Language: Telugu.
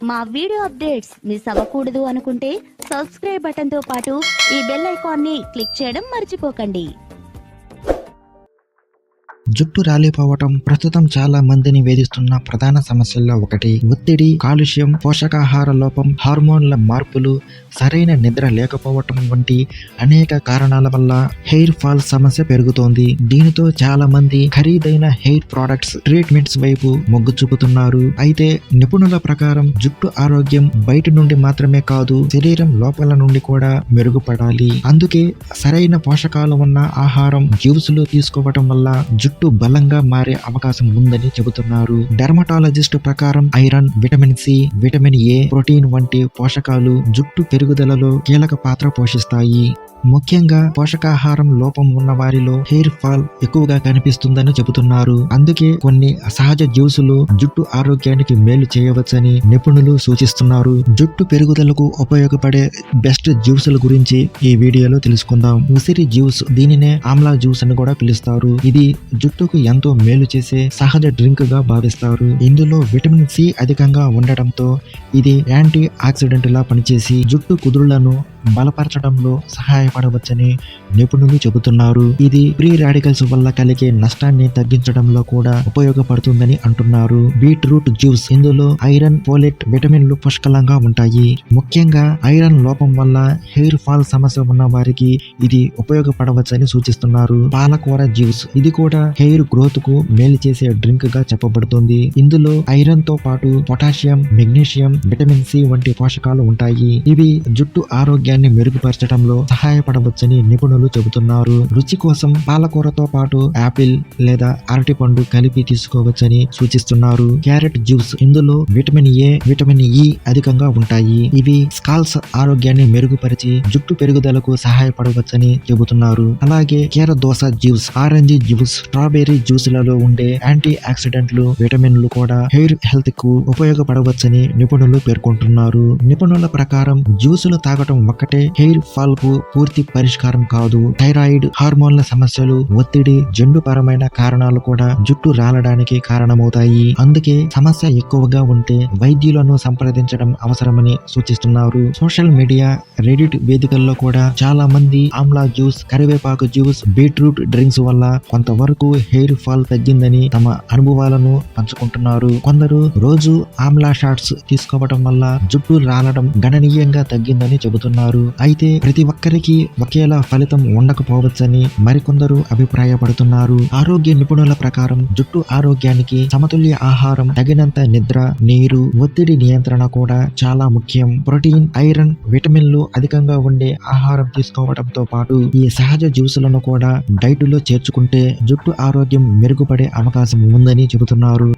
మా వీడియో అప్డేట్స్ మిస్ అవ్వకూడదు అనుకుంటే సబ్స్క్రైబ్ బటన్తో పాటు ఈ బెల్ ఐకాన్ని క్లిక్ చేయడం మర్చిపోకండి. జుట్టు రాలిపోవటం ప్రస్తుతం చాలా మందిని వేధిస్తున్న ప్రధాన సమస్యల్లో ఒకటి. ఒత్తిడి, కాలుష్యం, పోషకాహార లోపం, హార్మోన్ల మార్పులు, సరైన నిద్ర లేకపోవటం వంటి అనేక కారణాల వల్ల హెయిర్ ఫాల్ సమస్య పెరుగుతోంది. దీనితో చాలా మంది ఖరీదైన హెయిర్ ప్రొడక్ట్స్, ట్రీట్మెంట్స్ వైపు మొగ్గు చూపుతున్నారు. అయితే నిపుణుల ప్రకారం జుట్టు ఆరోగ్యం బయట నుండి మాత్రమే కాదు, శరీరం లోపల నుండి కూడా మెరుగుపడాలి. అందుకే సరైన పోషకాలు ఉన్న ఆహారం, జ్యూసులు తీసుకోవటం వల్ల జుట్టు బలంగా మారే అవకాశం ఉందని చెబుతున్నారు. డెర్మటాలజిస్ట్ ప్రకారం iron, vitamin C, vitamin A, protein వంటి పోషకాలు జుట్టు పెరుగుదలలో కీలక పాత్ర పోషిస్తాయి. ముఖ్యంగా పోషకాహారం లోపం ఉన్న వారిలో హెయిర్ ఫాల్ ఎక్కువగా కనిపిస్తుందని చెబుతున్నారు. అందుకే కొన్ని సహజ జ్యూసులు జుట్టు ఆరోగ్యానికి మేలు చేయవచ్చని నిపుణులు సూచిస్తున్నారు. జుట్టు పెరుగుదలకు ఉపయోగపడే బెస్ట్ జ్యూసుల గురించి ఈ వీడియోలో తెలుసుకుందాం. ఉసిరి జ్యూస్, దీనినే ఆమ్లా జ్యూస్ అని కూడా పిలుస్తారు. ఇది జుట్టుకు ఎంతో మేలు చేసే సహజ డ్రింక్ గా భావిస్తారు. ఇందులో విటమిన్ సి అధికంగా ఉండటంతో ఇది యాంటీ ఆక్సిడెంట్ లా పనిచేసి జుట్టు కుదుళ్లను బలపరచడంలో సహాయపడవచ్చని నిపుణులు చెబుతున్నారు. ఇది ఫ్రీ రాడికల్స్ వల్ల కలిగే నష్టాన్ని తగ్గించడంలో కూడా ఉపయోగపడుతుందని అంటున్నారు. బీట్రూట్ జ్యూస్, ఇందులో ఐరన్, ఫోలేట్, విటమిన్లు పుష్కలంగా ఉంటాయి. ముఖ్యంగా ఐరన్ లోపం వల్ల హెయిర్ ఫాల్ సమస్య ఉన్న వారికి ఇది ఉపయోగపడవచ్చని సూచిస్తున్నారు. పాలకూర జ్యూస్, ఇది కూడా హెయిర్ గ్రోత్ కు మేలు చేసే డ్రింక్ గా చెప్పబడుతుంది. ఇందులో ఐరన్ తో పాటు పొటాషియం, మెగ్నీషియం, విటమిన్ సి వంటి పోషకాలు ఉంటాయి. ఇవి జుట్టు ఆరోగ్యాన్ని మెరుగుపరచడంలో సహాయపడవచ్చని నిపుణులు చెబుతున్నారు. రుచి కోసం పాలకూరతో పాటు యాపిల్ లేదా అరటిపండు కలిపి తీసుకోవచ్చని సూచిస్తున్నారు. క్యారెట్ జ్యూస్, ఇందులో విటమిన్ ఏ, విటమిన్ ఇ అధికంగా ఉంటాయి. ఇవి స్కాల్స్ ఆరోగ్యాన్ని మెరుగుపరిచి జుట్టు పెరుగుదలకు సహాయపడవచ్చని చెబుతున్నారు. అలాగే కీరదోస జ్యూస్, ఆరెంజ్ జ్యూస్, స్ట్రాబెర్రీ జ్యూస్లలో ఉండే యాంటీ ఆక్సిడెంట్లు, విటమిన్లు కూడా హెయిర్ హెల్త్ కు ఉపయోగపడవచ్చని నిపుణులు పేర్కొంటున్నారు. నిపుణుల ప్రకారం జ్యూసులు తాగటం ఒక్కటే హెయిర్ ఫాల్ కు పూర్తి పరిష్కారం కాదు. థైరాయిడ్, హార్మోన్ల సమస్యలు, ఒత్తిడి, జండుపరమైన కారణాలు కూడా జుట్టు రాలడానికి కారణమవుతాయి. అందుకే సమస్య ఎక్కువగా ఉంటే వైద్యులను సంప్రదించడం అవసరమని సూచిస్తున్నారు. సోషల్ మీడియా, రెడిట్ వేదికల్లో కూడా చాలా మంది ఆమ్లా జ్యూస్, కరివేపాకు జ్యూస్, బీట్రూట్ డ్రింక్స్ వల్ల కొంతవరకు హెయిర్ ఫాల్ తగ్గిందని తమ అనుభవాలను పంచుకుంటున్నారు. కొందరు రోజు ఆమ్లా షాట్స్ తీసుకోవడం వల్ల జుట్టు రాలడం గణనీయంగా తగ్గిందని చెబుతున్నారు. అయితే ప్రతి ఒక్కరికి ఒకేలా ఫలితం ఉండకపోవచ్చని మరికొందరు అభిప్రాయపడుతున్నారు. ఆరోగ్య నిపుణుల ప్రకారం జుట్టు ఆరోగ్యానికి సమతుల్య ఆహారం, తగినంత నిద్ర, నీరు, ఒత్తిడి నియంత్రణ కూడా చాలా ముఖ్యం. ప్రోటీన్, ఐరన్, విటమిన్లు అధికంగా ఉండే ఆహారం తీసుకోవడంతో పాటు ఈ సహజ జ్యూసులను కూడా డైటులో చేర్చుకుంటే జుట్టు ఆరోగ్యం మెరుగుపడే అవకాశం ఉందని చెబుతున్నారు.